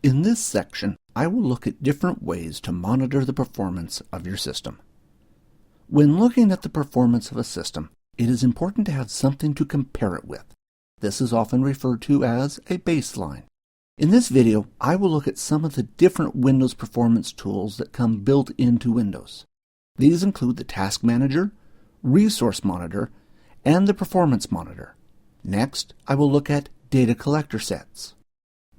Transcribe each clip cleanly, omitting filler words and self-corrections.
In this section, I will look at different ways to monitor the performance of your system. When looking at the performance of a system, it is important to have something to compare it with. This is often referred to as a baseline. In this video, I will look at some of the different Windows performance tools that come built into Windows. These include the Task Manager, Resource Monitor, and the Performance Monitor. Next, I will look at data collector sets.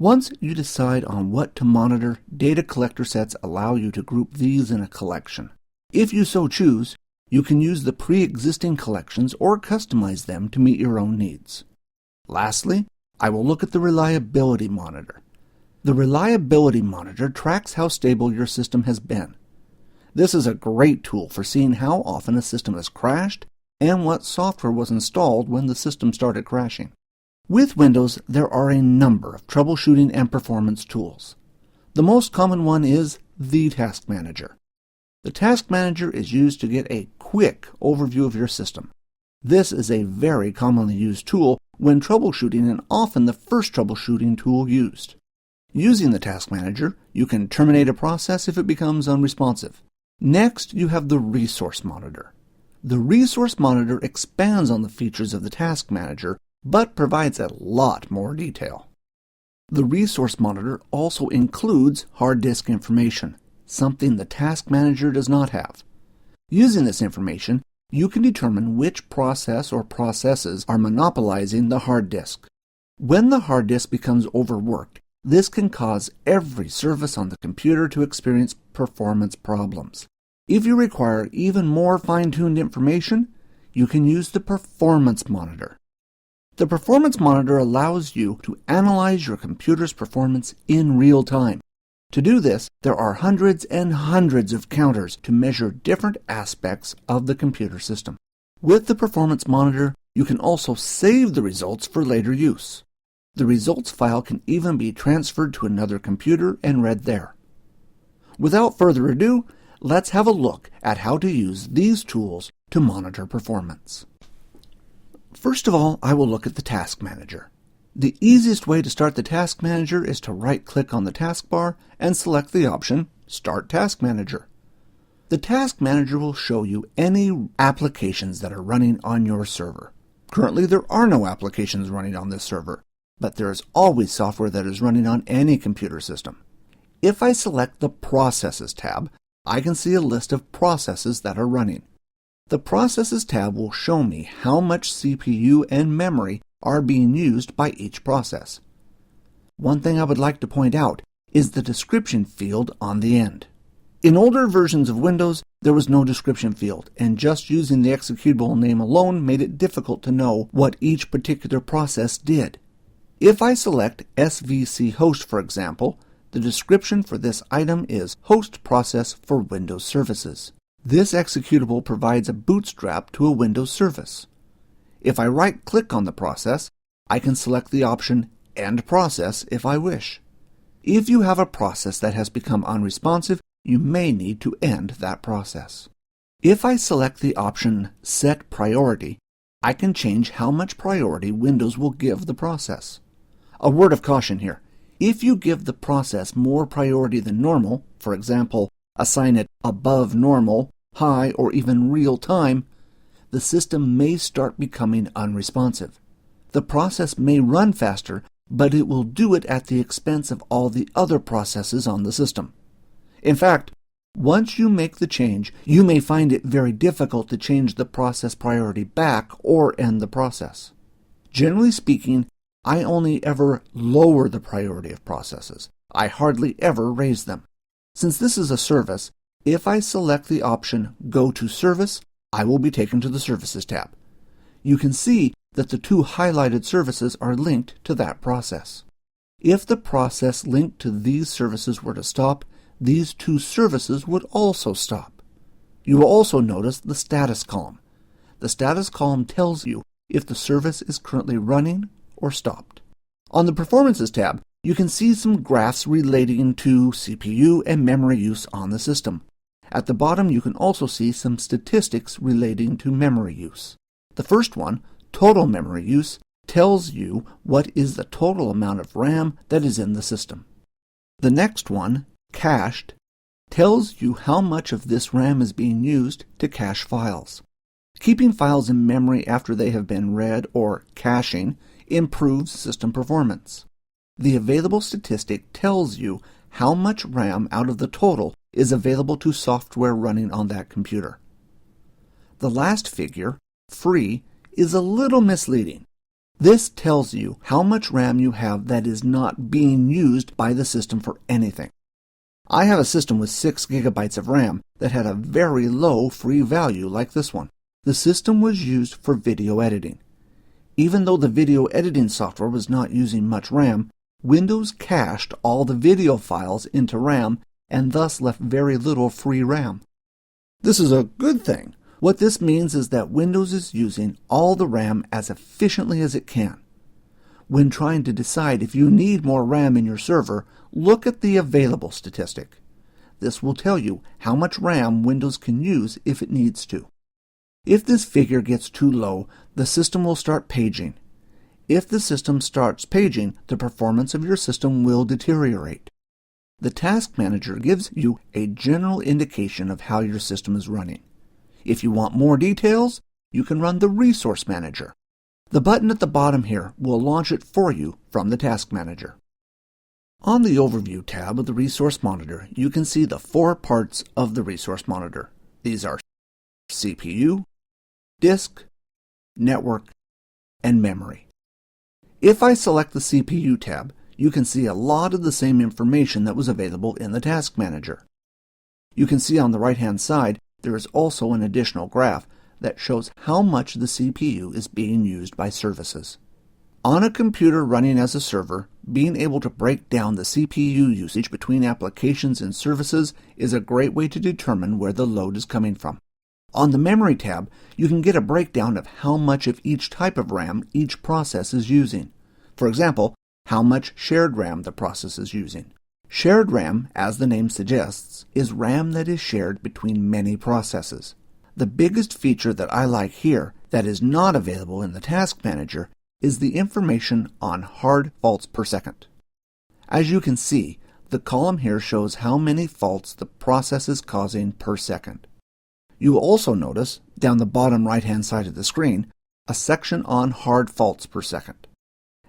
Once you decide on what to monitor, data collector sets allow you to group these in a collection. If you so choose, you can use the pre-existing collections or customize them to meet your own needs. Lastly, I will look at the Reliability Monitor. The Reliability Monitor tracks how stable your system has been. This is a great tool for seeing how often a system has crashed and what software was installed when the system started crashing. With Windows, there are a number of troubleshooting and performance tools. The most common one is the Task Manager. The Task Manager is used to get a quick overview of your system. This is a very commonly used tool when troubleshooting and often the first troubleshooting tool used. Using the Task Manager, you can terminate a process if it becomes unresponsive. Next, you have the Resource Monitor. The Resource Monitor expands on the features of the Task Manager, but provides a lot more detail. The Resource Monitor also includes hard disk information, something the Task Manager does not have. Using this information, you can determine which process or processes are monopolizing the hard disk. When the hard disk becomes overworked, this can cause every service on the computer to experience performance problems. If you require even more fine-tuned information, you can use the Performance Monitor. The Performance Monitor allows you to analyze your computer's performance in real time. To do this, there are hundreds and hundreds of counters to measure different aspects of the computer system. With the Performance Monitor, you can also save the results for later use. The results file can even be transferred to another computer and read there. Without further ado, let's have a look at how to use these tools to monitor performance. First of all, I will look at the Task Manager. The easiest way to start the Task Manager is to right-click on the taskbar and select the option Start Task Manager. The Task Manager will show you any applications that are running on your server. Currently, there are no applications running on this server, but there is always software that is running on any computer system. If I select the Processes tab, I can see a list of processes that are running. The Processes tab will show me how much CPU and memory are being used by each process. One thing I would like to point out is the description field on the end. In older versions of Windows, there was no description field, and just using the executable name alone made it difficult to know what each particular process did. If I select SVC host, for example, the description for this item is Host Process for Windows Services. This executable provides a bootstrap to a Windows service. If I right-click on the process, I can select the option End Process if I wish. If you have a process that has become unresponsive, you may need to end that process. If I select the option Set Priority, I can change how much priority Windows will give the process. A word of caution here. If you give the process more priority than normal, for example, assign it above normal, high, or even real time, the system may start becoming unresponsive. The process may run faster, but it will do it at the expense of all the other processes on the system. In fact, once you make the change, you may find it very difficult to change the process priority back or end the process. Generally speaking, I only ever lower the priority of processes. I hardly ever raise them. Since this is a service, if I select the option Go to Service, I will be taken to the Services tab. You can see that the two highlighted services are linked to that process. If the process linked to these services were to stop, these two services would also stop. You will also notice the status column. The status column tells you if the service is currently running or stopped. On the Performances tab, you can see some graphs relating to CPU and memory use on the system. At the bottom, you can also see some statistics relating to memory use. The first one, total memory use, tells you what is the total amount of RAM that is in the system. The next one, cached, tells you how much of this RAM is being used to cache files. Keeping files in memory after they have been read, or caching, improves system performance. The available statistic tells you how much RAM out of the total is available to software running on that computer. The last figure, free, is a little misleading. This tells you how much RAM you have that is not being used by the system for anything. I have a system with 6 gigabytes of RAM that had a very low free value like this one. The system was used for video editing. Even though the video editing software was not using much RAM, Windows cached all the video files into RAM and thus left very little free RAM. This is a good thing. What this means is that Windows is using all the RAM as efficiently as it can. When trying to decide if you need more RAM in your server, look at the available statistic. This will tell you how much RAM Windows can use if it needs to. If this figure gets too low, the system will start paging. If the system starts paging, the performance of your system will deteriorate. The Task Manager gives you a general indication of how your system is running. If you want more details, you can run the Resource Manager. The button at the bottom here will launch it for you from the Task Manager. On the Overview tab of the Resource Monitor, you can see the 4 parts of the Resource Monitor. These are CPU, disk, network, and memory. If I select the CPU tab, you can see a lot of the same information that was available in the Task Manager. You can see on the right-hand side there is also an additional graph that shows how much the CPU is being used by services. On a computer running as a server, being able to break down the CPU usage between applications and services is a great way to determine where the load is coming from. On the Memory tab, you can get a breakdown of how much of each type of RAM each process is using. For example, how much shared RAM the process is using. Shared RAM, as the name suggests, is RAM that is shared between many processes. The biggest feature that I like here that is not available in the Task Manager is the information on hard faults per second. As you can see, the column here shows how many faults the process is causing per second. You will also notice, down the bottom right-hand side of the screen, a section on hard faults per second.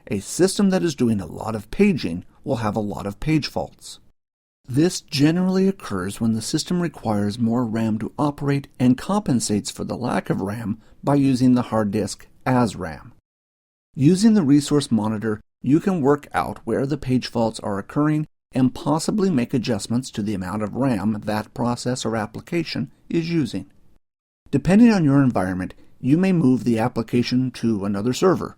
A system that is doing a lot of paging will have a lot of page faults. This generally occurs when the system requires more RAM to operate and compensates for the lack of RAM by using the hard disk as RAM. Using the Resource Monitor, you can work out where the page faults are occurring and possibly make adjustments to the amount of RAM that process or application is using. Depending on your environment, you may move the application to another server.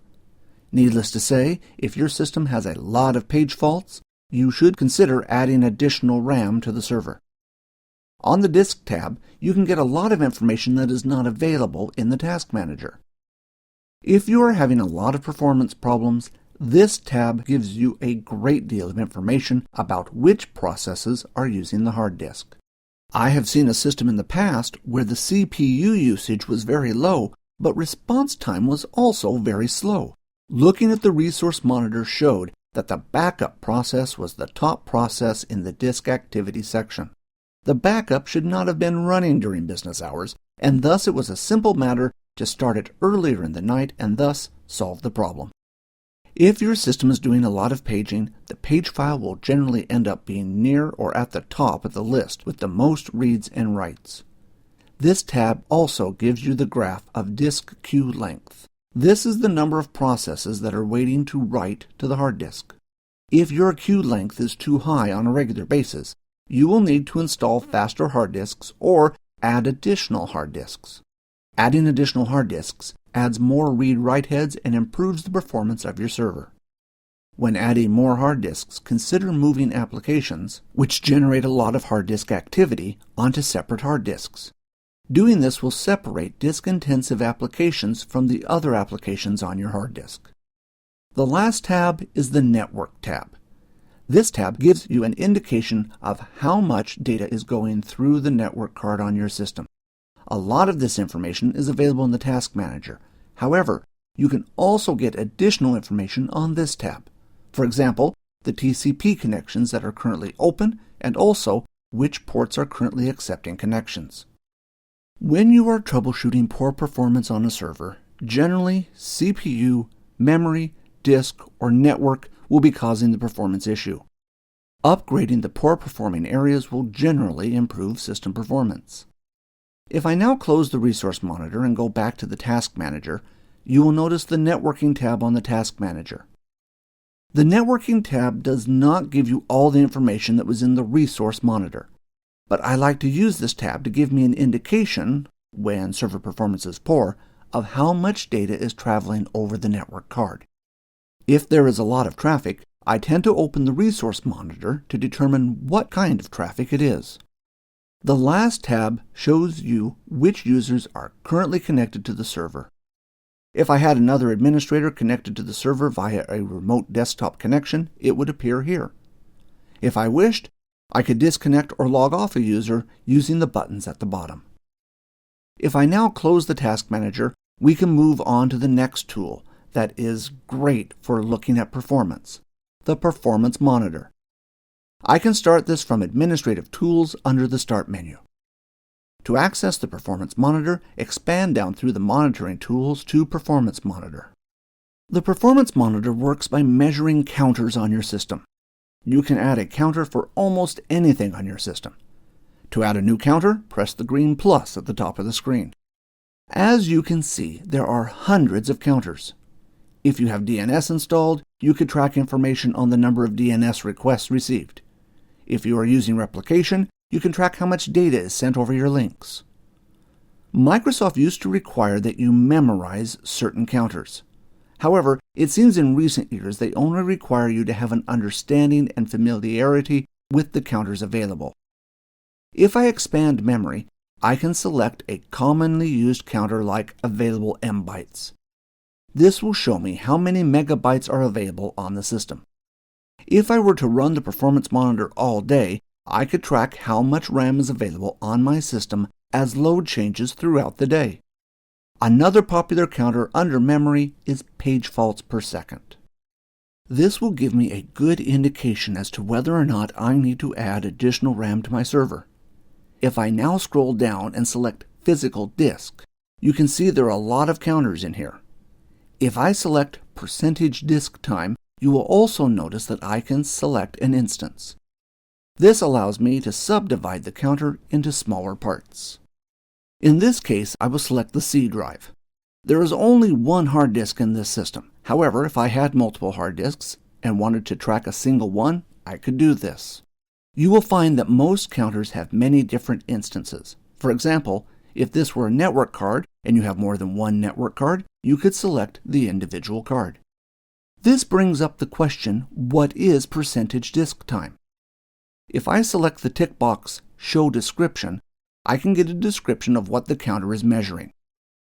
Needless to say, if your system has a lot of page faults, you should consider adding additional RAM to the server. On the Disk tab, you can get a lot of information that is not available in the Task Manager. If you are having a lot of performance problems, this tab gives you a great deal of information about which processes are using the hard disk. I have seen a system in the past where the CPU usage was very low, but response time was also very slow. Looking at the Resource Monitor showed that the backup process was the top process in the disk activity section. The backup should not have been running during business hours, and thus it was a simple matter to start it earlier in the night and thus solve the problem. If your system is doing a lot of paging, the page file will generally end up being near or at the top of the list with the most reads and writes. This tab also gives you the graph of disk queue length. This is the number of processes that are waiting to write to the hard disk. If your queue length is too high on a regular basis, you will need to install faster hard disks or add additional hard disks. Adding additional hard disks adds more read-write heads and improves the performance of your server. When adding more hard disks, consider moving applications, which generate a lot of hard disk activity, onto separate hard disks. Doing this will separate disk-intensive applications from the other applications on your hard disk. The last tab is the Network tab. This tab gives you an indication of how much data is going through the network card on your system. A lot of this information is available in the Task Manager. However, you can also get additional information on this tab. For example, the TCP connections that are currently open, and also which ports are currently accepting connections. When you are troubleshooting poor performance on a server, generally CPU, memory, disk, or network will be causing the performance issue. Upgrading the poor performing areas will generally improve system performance. If I now close the Resource Monitor and go back to the Task Manager, you will notice the Networking tab on the Task Manager. The Networking tab does not give you all the information that was in the Resource Monitor, but I like to use this tab to give me an indication, when server performance is poor, of how much data is traveling over the network card. If there is a lot of traffic, I tend to open the Resource Monitor to determine what kind of traffic it is. The last tab shows you which users are currently connected to the server. If I had another administrator connected to the server via a remote desktop connection, it would appear here. If I wished, I could disconnect or log off a user using the buttons at the bottom. If I now close the Task Manager, we can move on to the next tool that is great for looking at performance, the Performance Monitor. I can start this from Administrative Tools under the Start menu. To access the Performance Monitor, expand down through the Monitoring Tools to Performance Monitor. The Performance Monitor works by measuring counters on your system. You can add a counter for almost anything on your system. To add a new counter, press the green plus at the top of the screen. As you can see, there are hundreds of counters. If you have DNS installed, you could track information on the number of DNS requests received. If you are using replication, you can track how much data is sent over your links. Microsoft used to require that you memorize certain counters. However, it seems in recent years they only require you to have an understanding and familiarity with the counters available. If I expand memory, I can select a commonly used counter like available MB. This will show me how many megabytes are available on the system. If I were to run the Performance Monitor all day, I could track how much RAM is available on my system as load changes throughout the day. Another popular counter under memory is page faults per second. This will give me a good indication as to whether or not I need to add additional RAM to my server. If I now scroll down and select Physical Disk, you can see there are a lot of counters in here. If I select Percentage Disk Time, you will also notice that I can select an instance. This allows me to subdivide the counter into smaller parts. In this case, I will select the C drive. There is only one hard disk in this system. However, if I had multiple hard disks and wanted to track a single one, I could do this. You will find that most counters have many different instances. For example, if this were a network card and you have more than one network card, you could select the individual card. This brings up the question, what is percentage disk time? If I select the tick box, Show Description, I can get a description of what the counter is measuring.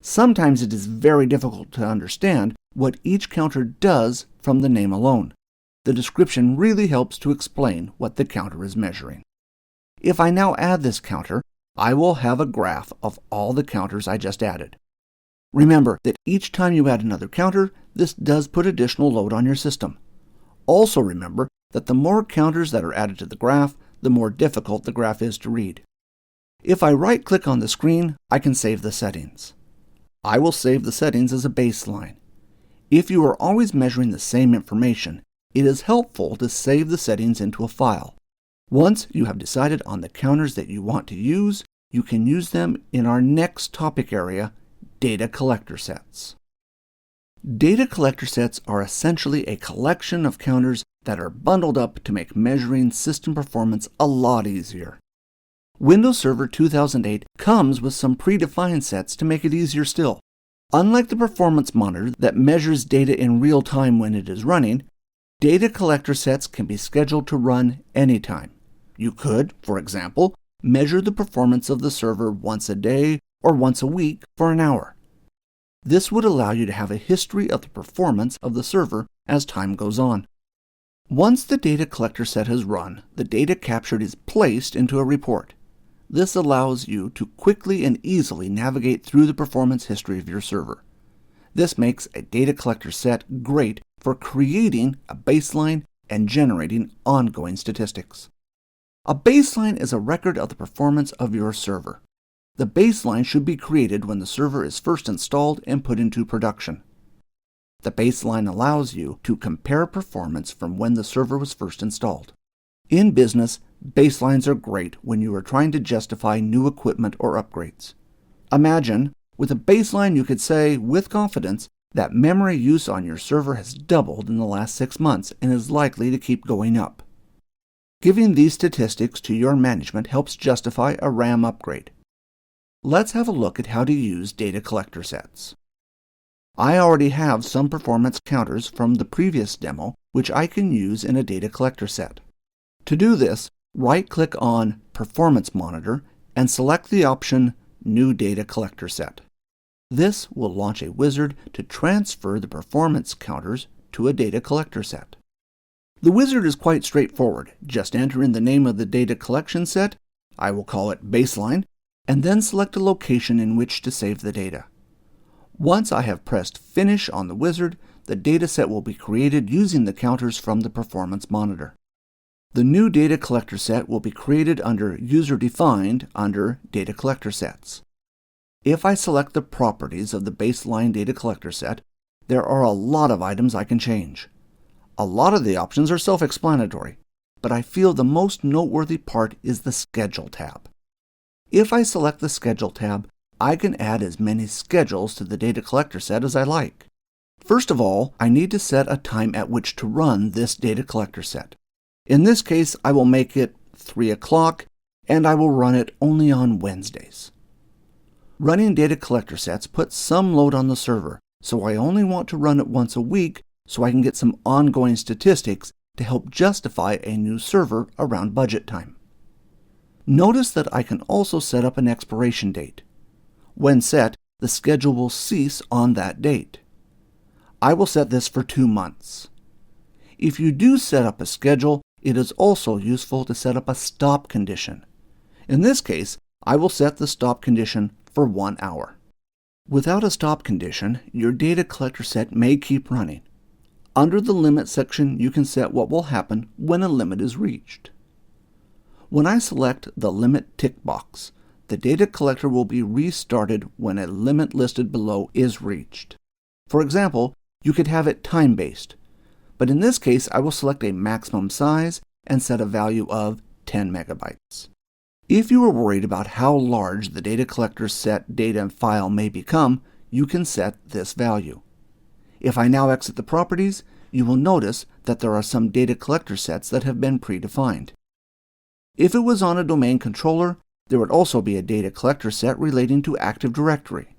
Sometimes it is very difficult to understand what each counter does from the name alone. The description really helps to explain what the counter is measuring. If I now add this counter, I will have a graph of all the counters I just added. Remember that each time you add another counter, this does put additional load on your system. Also remember that the more counters that are added to the graph, the more difficult the graph is to read. If I right-click on the screen, I can save the settings. I will save the settings as a baseline. If you are always measuring the same information, it is helpful to save the settings into a file. Once you have decided on the counters that you want to use, you can use them in our next topic area, Data Collector Sets. Data collector sets are essentially a collection of counters that are bundled up to make measuring system performance a lot easier. Windows Server 2008 comes with some predefined sets to make it easier still. Unlike the Performance Monitor that measures data in real time when it is running, data collector sets can be scheduled to run anytime. You could, for example, measure the performance of the server once a day or once a week for an hour. This would allow you to have a history of the performance of the server as time goes on. Once the data collector set has run, the data captured is placed into a report. This allows you to quickly and easily navigate through the performance history of your server. This makes a data collector set great for creating a baseline and generating ongoing statistics. A baseline is a record of the performance of your server. The baseline should be created when the server is first installed and put into production. The baseline allows you to compare performance from when the server was first installed. In business, baselines are great when you are trying to justify new equipment or upgrades. Imagine, with a baseline you could say, with confidence, that memory use on your server has doubled in the last 6 months and is likely to keep going up. Giving these statistics to your management helps justify a RAM upgrade. Let's have a look at how to use data collector sets. I already have some performance counters from the previous demo, which I can use in a data collector set. To do this, right-click on Performance Monitor and select the option New Data Collector Set. This will launch a wizard to transfer the performance counters to a data collector set. The wizard is quite straightforward. Just enter in the name of the data collection set, I will call it Baseline, and then select a location in which to save the data. Once I have pressed Finish on the wizard, the data set will be created using the counters from the performance monitor. The new data collector set will be created under User Defined under Data Collector Sets. If I select the properties of the baseline data collector set, there are a lot of items I can change. A lot of the options are self-explanatory, but I feel the most noteworthy part is the Schedule tab. If I select the Schedule tab, I can add as many schedules to the data collector set as I like. First of all, I need to set a time at which to run this data collector set. In this case, I will make it 3 o'clock, and I will run it only on Wednesdays. Running data collector sets puts some load on the server, so I only want to run it once a week so I can get some ongoing statistics to help justify a new server around budget time. Notice that I can also set up an expiration date. When set, the schedule will cease on that date. I will set this for 2 months. If you do set up a schedule, it is also useful to set up a stop condition. In this case, I will set the stop condition for 1 hour. Without a stop condition, your data collector set may keep running. Under the limit section, you can set what will happen when a limit is reached. When I select the limit tick box, the data collector will be restarted when a limit listed below is reached. For example, you could have it time-based, but in this case I will select a maximum size and set a value of 10 megabytes. If you are worried about how large the data collector set data file may become, you can set this value. If I now exit the properties, you will notice that there are some data collector sets that have been predefined. If it was on a domain controller, there would also be a data collector set relating to Active Directory.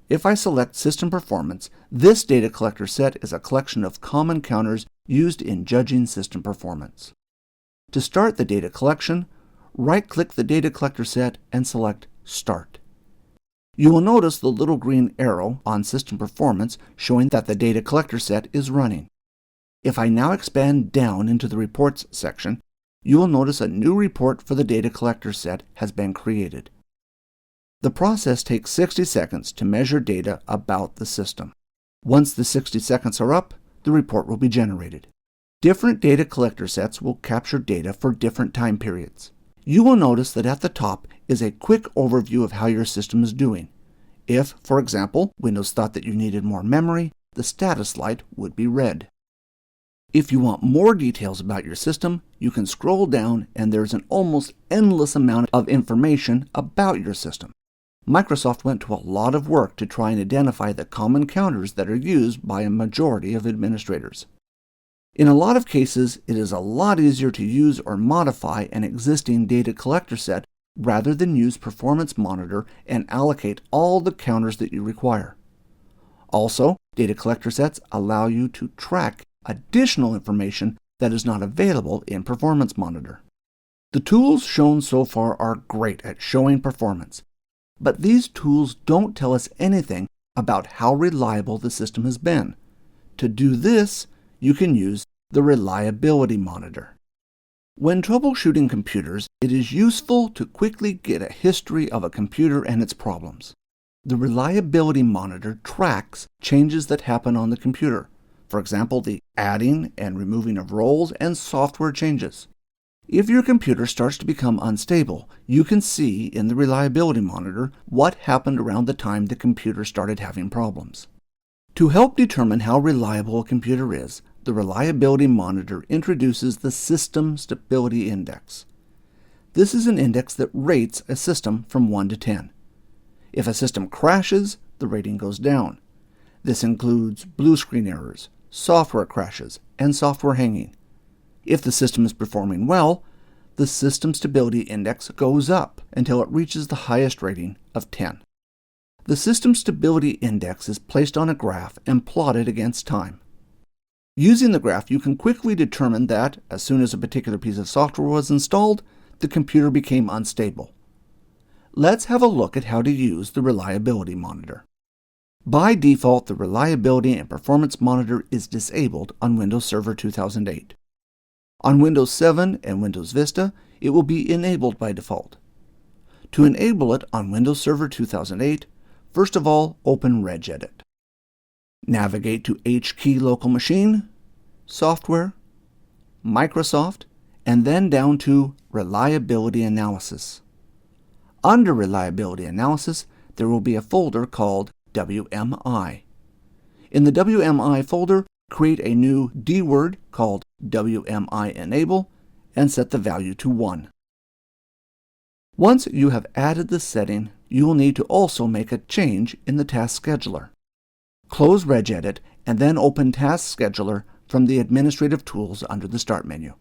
If I select System Performance, this data collector set is a collection of common counters used in judging system performance. To start the data collection, right-click the data collector set and select Start. You will notice the little green arrow on System Performance showing that the data collector set is running. If I now expand down into the Reports section, you will notice a new report for the data collector set has been created. The process takes 60 seconds to measure data about the system. Once the 60 seconds are up, the report will be generated. Different data collector sets will capture data for different time periods. You will notice that at the top is a quick overview of how your system is doing. If, for example, Windows thought that you needed more memory, the status light would be red. If you want more details about your system, you can scroll down and there's an almost endless amount of information about your system. Microsoft went to a lot of work to try and identify the common counters that are used by a majority of administrators. In a lot of cases, it is a lot easier to use or modify an existing data collector set rather than use Performance Monitor and allocate all the counters that you require. Also, data collector sets allow you to track additional information that is not available in Performance Monitor. The tools shown so far are great at showing performance, but these tools don't tell us anything about how reliable the system has been. To do this, you can use the Reliability Monitor. When troubleshooting computers, it is useful to quickly get a history of a computer and its problems. The Reliability Monitor tracks changes that happen on the computer, For example, the adding and removing of roles and software changes. If your computer starts to become unstable, you can see in the reliability monitor what happened around the time the computer started having problems. To help determine how reliable a computer is, the reliability monitor introduces the System Stability Index. This is an index that rates a system from 1 to 10. If a system crashes, the rating goes down. This includes blue screen errors, software crashes, and software hanging. If the system is performing well, the System Stability Index goes up until it reaches the highest rating of 10. The System Stability Index is placed on a graph and plotted against time. Using the graph, you can quickly determine that, as soon as a particular piece of software was installed, the computer became unstable. Let's have a look at how to use the reliability monitor. By default, the reliability and performance monitor is disabled on Windows Server 2008. On Windows 7 and Windows Vista, it will be enabled by default. To enable it on Windows Server 2008, first of all, open regedit. Navigate to HKey Local Machine, Software, Microsoft, and then down to Reliability Analysis. Under Reliability Analysis, there will be a folder called WMI. In the WMI folder, create a new dword called WMI Enable and set the value to 1. Once you have added the setting, you will need to also make a change in the Task Scheduler. Close regedit and then open Task Scheduler from the Administrative Tools under the Start menu.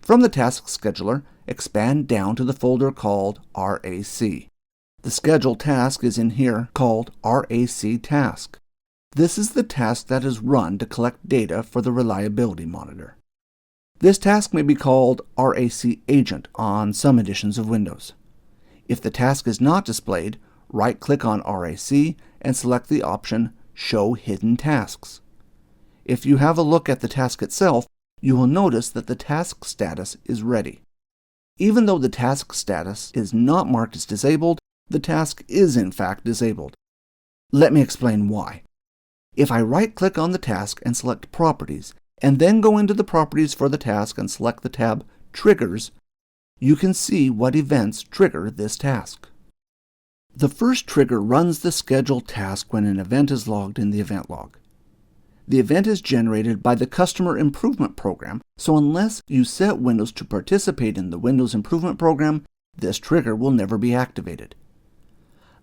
From the Task Scheduler, expand down to the folder called RAC. The scheduled task is in here called RAC Task. This is the task that is run to collect data for the reliability monitor. This task may be called RAC Agent on some editions of Windows. If the task is not displayed, right-click on RAC and select the option Show Hidden Tasks. If you have a look at the task itself, you will notice that the task status is ready. Even though the task status is not marked as disabled, the task is in fact disabled. Let me explain why. If I right-click on the task and select Properties, and then go into the Properties for the task and select the tab Triggers, you can see what events trigger this task. The first trigger runs the scheduled task when an event is logged in the event log. The event is generated by the Customer Improvement Program, so unless you set Windows to participate in the Windows Improvement Program, this trigger will never be activated.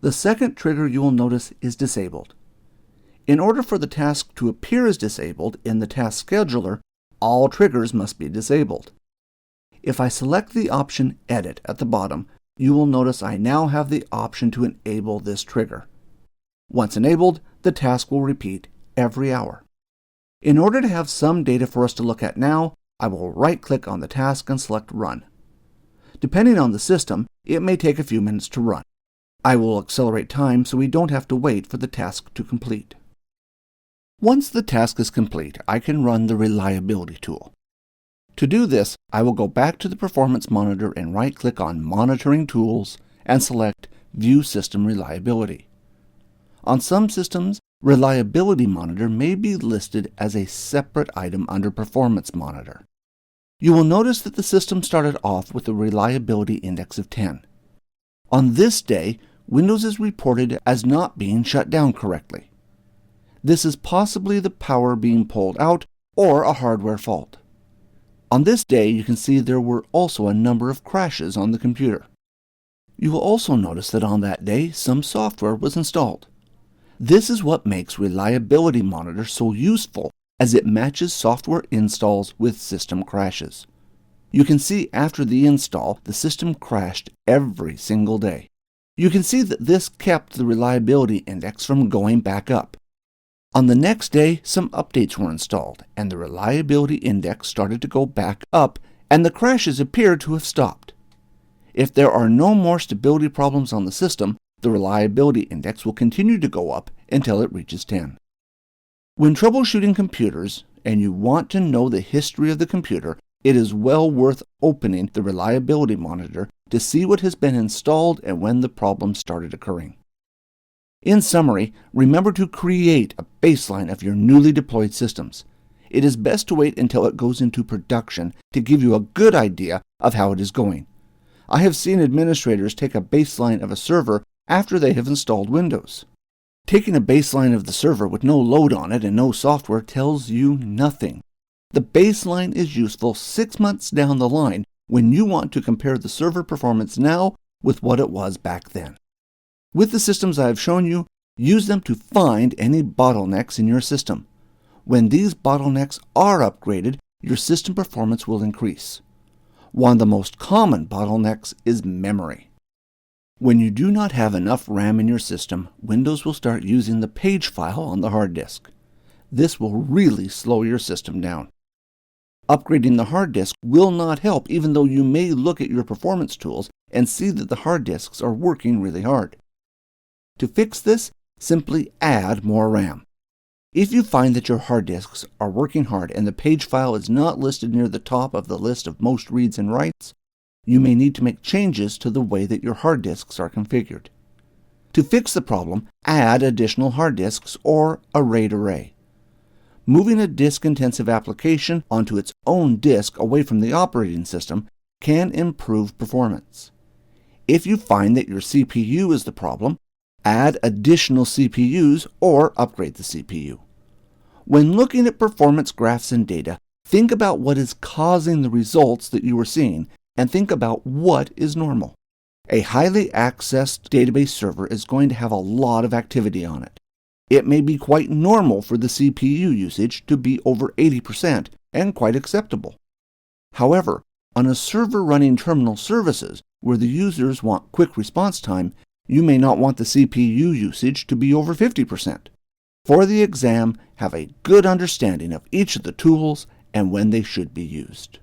The second trigger you will notice is disabled. In order for the task to appear as disabled in the Task Scheduler, all triggers must be disabled. If I select the option Edit at the bottom, you will notice I now have the option to enable this trigger. Once enabled, the task will repeat every hour. In order to have some data for us to look at now, I will right-click on the task and select Run. Depending on the system, it may take a few minutes to run. I will accelerate time so we don't have to wait for the task to complete. Once the task is complete, I can run the Reliability tool. To do this, I will go back to the Performance Monitor and right-click on Monitoring Tools and select View System Reliability. On some systems, Reliability Monitor may be listed as a separate item under Performance Monitor. You will notice that the system started off with a reliability index of 10. On this day, Windows is reported as not being shut down correctly. This is possibly the power being pulled out or a hardware fault. On this day, you can see there were also a number of crashes on the computer. You will also notice that on that day, some software was installed. This is what makes Reliability Monitor so useful, as it matches software installs with system crashes. You can see after the install, the system crashed every single day. You can see that this kept the reliability index from going back up. On the next day, some updates were installed, and the reliability index started to go back up, and the crashes appeared to have stopped. If there are no more stability problems on the system, the reliability index will continue to go up until it reaches 10. When troubleshooting computers, and you want to know the history of the computer, it is well worth opening the Reliability Monitor to see what has been installed and when the problem started occurring. In summary, remember to create a baseline of your newly deployed systems. It is best to wait until it goes into production to give you a good idea of how it is going. I have seen administrators take a baseline of a server after they have installed Windows. Taking a baseline of the server with no load on it and no software tells you nothing. The baseline is useful 6 months down the line when you want to compare the server performance now with what it was back then. With the systems I have shown you, use them to find any bottlenecks in your system. When these bottlenecks are upgraded, your system performance will increase. One of the most common bottlenecks is memory. When you do not have enough RAM in your system, Windows will start using the page file on the hard disk. This will really slow your system down. Upgrading the hard disk will not help, even though you may look at your performance tools and see that the hard disks are working really hard. To fix this, simply add more RAM. If you find that your hard disks are working hard and the page file is not listed near the top of the list of most reads and writes, you may need to make changes to the way that your hard disks are configured. To fix the problem, add additional hard disks or a RAID array. Moving a disk-intensive application onto its own disk away from the operating system can improve performance. If you find that your CPU is the problem, add additional CPUs or upgrade the CPU. When looking at performance graphs and data, think about what is causing the results that you are seeing and think about what is normal. A highly accessed database server is going to have a lot of activity on it. It may be quite normal for the CPU usage to be over 80% and quite acceptable. However, on a server running terminal services where the users want quick response time, you may not want the CPU usage to be over 50%. For the exam, have a good understanding of each of the tools and when they should be used.